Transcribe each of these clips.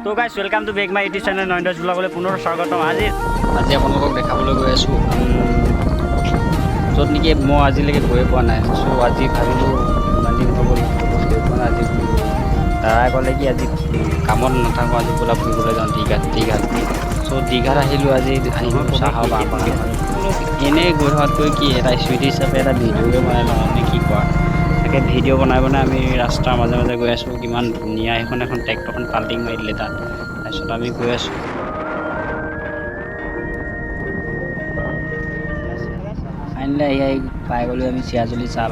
তো guys welcome to back my YouTube channel Nayan Das ব্লগলৈ পুনৰ স্বাগতম। আজি আপোনালোকক দেখাবলৈ গৈ আছোঁ য'ত নেকি মই আজিলৈকে গৈ পোৱা নাই। চ' আজি ভাবিলোঁ ইমান দিন হৈ গ'ল গৈ পোৱা নাই। আজি দাদাই ক'লে কি আজি কামত নাথাকোঁ, আজি বোলা ফুৰিবলৈ যাওঁ দীঘাত। চ' দীঘাত আহিলোঁ। আজি আহিলোঁ চাহৰ বাগান। এনেই গৈ থকাতকৈ কি এটা স্মৃতি হিচাপে এটা ভিডিঅ'কে বনাই লওঁ নে কি কোৱা। তাকে ভিডিঅ' বনাই আমি ৰাস্তাৰ মাজে গৈ আছোঁ। কিমান ধুনীয়া এখন ট্ৰেক্টৰখন পাল্টিং মাৰি দিলে তাত। তাৰপিছত আমি গৈ আছোঁ। ফাইনেলি আহি পাই গ'লোঁ আমি চিৰাজুলি চাহ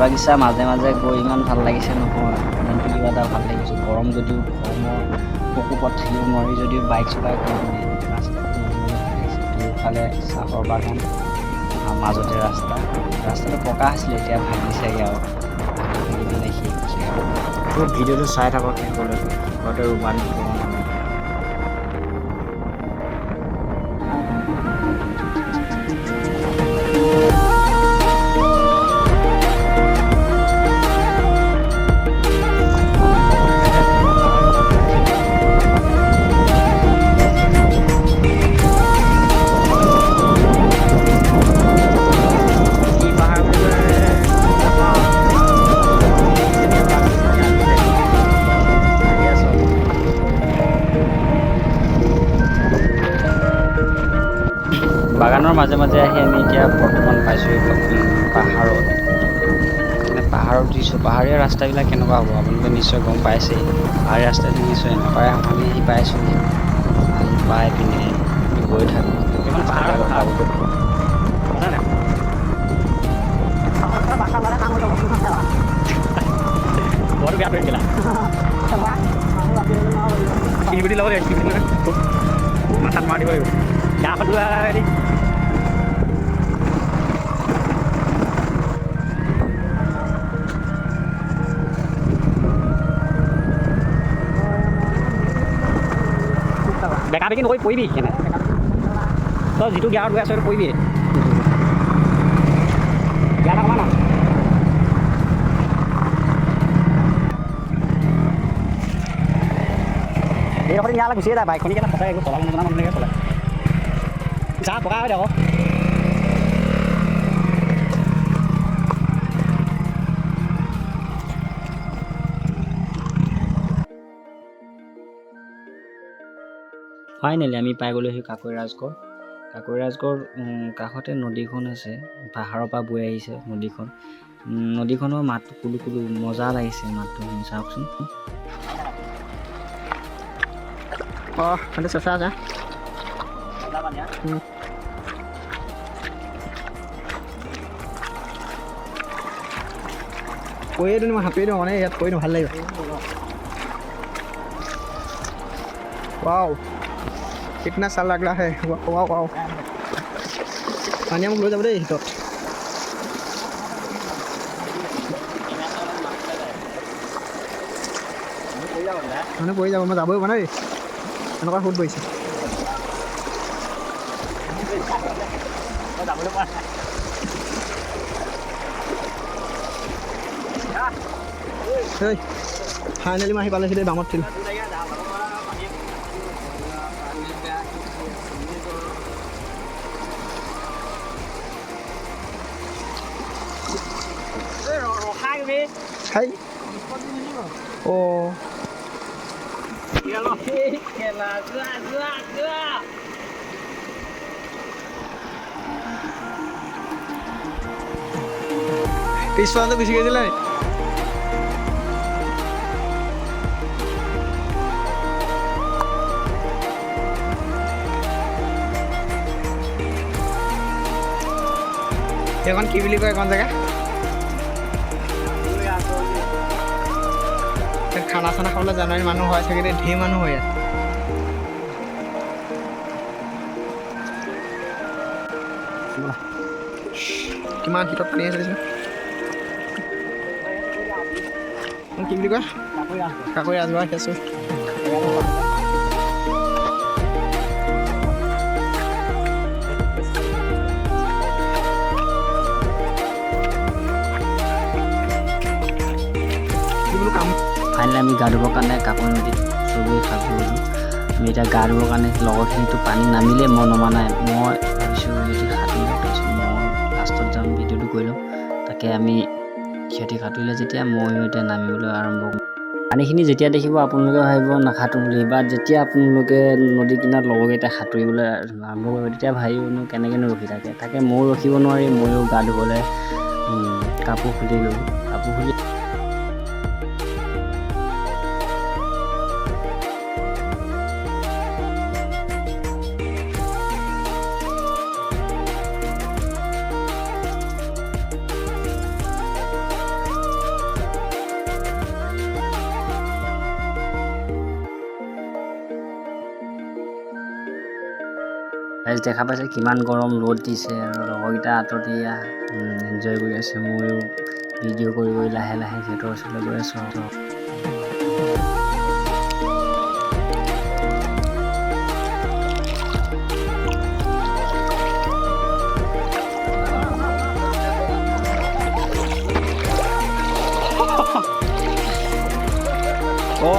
বাগিচা মাজে গৈ ইমান ভাল লাগিছে নহয়, মনটো কিবা এটা ভাল লাগিছে। গৰম যদিও গৰমৰ প্ৰকোপত থাকিব নোৱাৰি, যদিও বাইক চলাই ৰাস্তাটো ভাল লাগিছে। দুয়োফালে চাহৰ বাগান, মাজতে ৰাস্তাটো পকা আছিলে, এতিয়া ভাঙিছেগৈ আৰু মানে শেষ হৈছেগৈ আৰু। তো ভিডিঅ'টো চাই থাকক শেষলৈকে, ঘৰতে ৰুমান বাগানৰ মাজে আহি আমি এতিয়া বৰ্তমান পাইছোঁ পাহাৰত। মানে পাহাৰত উঠিছোঁ। পাহাৰীয়া ৰাস্তাবিলাক কেনেকুৱা হ'ব আপোনালোকে নিশ্চয় গম পাইছেই। পাহাৰীয়া ৰাস্তাটো নিশ্চয় এনেকুৱাই আমি আহি পাইছোঁ। আহি পাই পিনে গৈ থাকোঁ। মাথাত মাৰি দিব লাগিব। বেকা বেকি নকৰি পৰিবি কেনে তই যিটো গিয়াৰত গৈ আছ সেইটো পৰিবি। গিয়াৰ এটা কমা না। এইডোখৰ ইয়ালৈ গুচিয়ে যায় বাইকখনি কেনে সঁচাই একো চলাব নজনা মানুহলৈকে চলায়। যা পকা হৈ যাব। ফাইনেলি আমি পাই গ'লোহি কাকৈৰাজগড় কাষতে নদীখন আছে। পাহাৰৰ পৰা বৈ আহিছে নদীখনৰ মাতটো কুলু মজা লাগিছে। মাতটো শুনি চাওকচোন। চেঁচা আছে। কৈয়ে দিওঁ মই সাঁতুৰি দিওঁ মানে ইয়াত কৈ দিওঁ ভাল লাগিব। वाओ कितना सा लग रहा है। वाओ वाओ पानी हम লৈ যাব দেই হিতত। মানে পৰি যাব, মই যাবই পৰা নাই এনেকুৱা ফুট পৰিছে। ফাইনেলি মই আহি পালেহি দেই বামত ফিল্ড। Hai. Oh. পিছফালে গুচি গৈছিলে নি? এখন কি বুলি কয় এখন জেগা? খানা চানা খাবলৈ জানুৱাৰী মানুহ হয় চাগে, ঢেৰ মানুহ হয় ইয়াত। কিমান শীতত পানী আছে কি বুলি কয়? কাকৈৰাজগড় আহি আছোঁ। ফাইনেলি আমি গা ধুবৰ কাৰণে কাকৈ নদীত চবেই আমি এতিয়া গা ধুবৰ কাৰণে লগৰখিনিতো পানী নামিলে মই নমা নাই। মই ভাবিছোঁ যদি সাঁতুৰি লওঁ তাৰপিছত মই লাষ্টত যাম ভিডিঅ'টো কৰি লওঁ। তাকে আমি সিহঁতি সাঁতুৰিলে যেতিয়া ময়ো এতিয়া নামিবলৈ আৰম্ভ কৰিম। পানীখিনি যেতিয়া দেখিব আপোনালোকে ভাবিব নাসাঁতোৰ বুলি, বা যেতিয়া আপোনালোকে নদী কিনাৰত লগৰকেইটা সাঁতুৰিবলৈ আৰম্ভ কৰিব তেতিয়া ভাবিবনো কেনেকৈনো ৰখি থাকে। তাকে ময়ো ৰখিব নোৱাৰি, ময়ো গা ধুবলৈ কাপোৰ খুলি ল'লোঁ। কাপোৰ খুলি দেখা পাইছে কিমান গৰম ৰ'দ দিছে, আৰু লগৰকেইটা আঁতৰত এয়া এনজয় কৰি আছে। ময়ো ভিডিঅ' কৰি কৰি লাহে লাহে সিহঁতৰ ওচৰলৈ গৈ আছোঁ।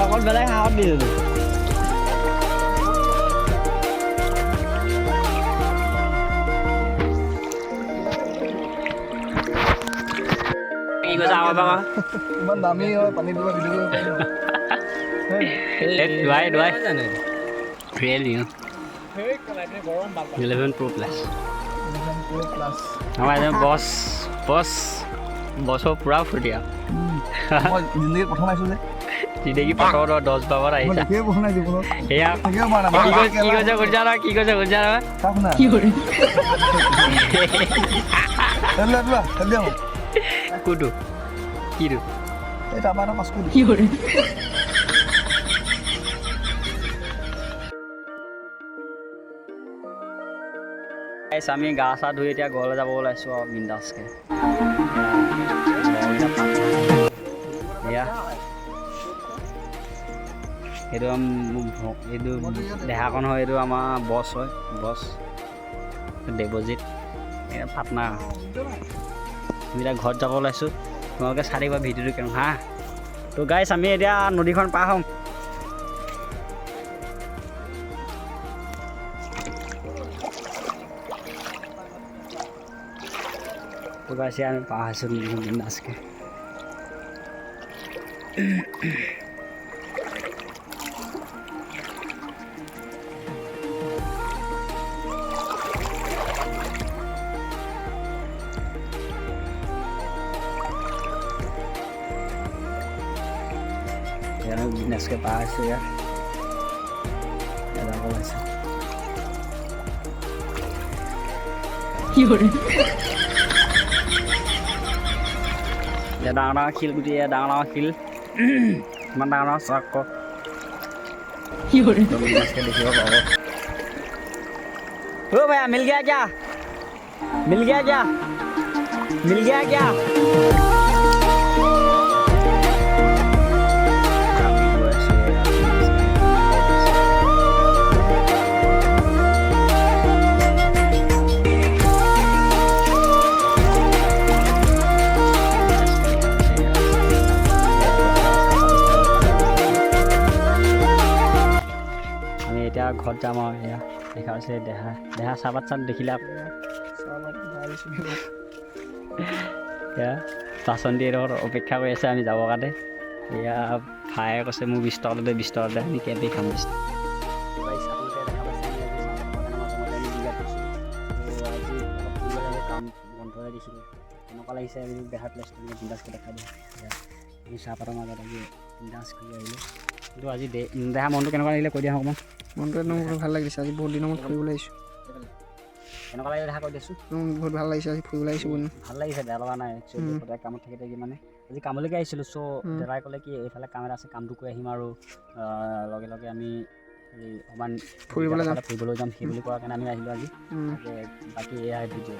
অকল বেলেগ হাঁহত দিছিলোঁ। ইমান দামী হয় পানী দিব ভিডিঅ' কৰিব পাৰিম। 11 Pro Plus আমাৰ এজন বছৰ পূৰা ফূৰ্তি আৰু মই জিন্দগীত প্ৰথম আহিছোঁ যে জিন্দগী পটৰ 10 বাবত আহিছা। এয়া কি কৈছে বুজা নহয়, কি কৈছে বুজা নহয়। কোনটো কিটো আমি গা চা ধুই এতিয়া ঘৰলৈ যাব ওলাইছোঁ আৰু বিন্দাছকৈ। এয়া এইটো এইটো দেহাকণ হয়, এইটো আমাৰ বছ হয়, বছ দেৱজিৎ পাটনাৰ। আমি এতিয়া ঘৰত যাব ওলাইছোঁ, তোমালোকে চাই থাকিবা ভিডিঅ'টো কেনেকুৱা হা। তো গাইছ আমি এতিয়া নদীখন পাৰ হ'ম। তো গাইছ আমি পাৰ হৈছোঁ নদীখন বিন্দাছকৈ। বিজনেছকৈ পাৰ হৈছোঁ ইয়াত যাব ওলাইছোঁ। এতিয়া ডাঙৰ ডাঙৰ শিল গুটি, ডাঙৰ ডাঙৰ শিল ইমান ডাঙৰ ডাঙৰ চাক বিজনেছকৈ দেখিব পাব। ओ भैया मिल गया क्या, मिल गया क्या, मिल गया क्या। এতিয়া ঘৰত যাম আৰু এয়া দেখা হৈছে দেহা চাহপাত চাত দেখিলে এয়া বাচন্তি এডোখৰত অপেক্ষা কৰি আছে আমি যাবৰ কাৰণে। এয়া ভায়ে কৈছে মোক 20 টকা দে, 20 টকা দে, আমি কেবি খাম 20 টকা। কাম বন্ধৰে দিছিলোঁ এনেকুৱা লাগিছে দেহা প্লেছটো বিন্দাছকৈ দেখাই দিওঁ। আমি চাহপাতৰ মাজত আজি বিন্দাছ কৰি আহিলোঁ। কিন্তু আজি দেহা মনটো কেনেকুৱা লাগিলে কৈ দিয়া অকণমান। মনটো একদম ভাল লাগিছে, আজি বহুত দিনৰ মূৰত ফুৰিবলৈ আহিছোঁ। এনেকুৱা লাগিলে দেখা কৈ দিছোঁ। বহুত ভাল লাগিছে, আজি ফুৰিবলৈ আহিছোঁ। ভাল লাগিছে, বেয়া লগা নাই। একচুৱেলি সদায় কামত থাকি থাকি মানে আজি কামলৈকে আহিছিলোঁ। চ' দাদাই ক'লে কি এইফালে কাম এটা আছে, কামটো কৰি আহিম আৰু লগে লগে আমি অকণমান ফুৰিবলৈ যাম সেই বুলি কোৱাৰ কাৰণে আমি আহিলোঁ আজি। বাকী এয়াই ভিডিঅ'।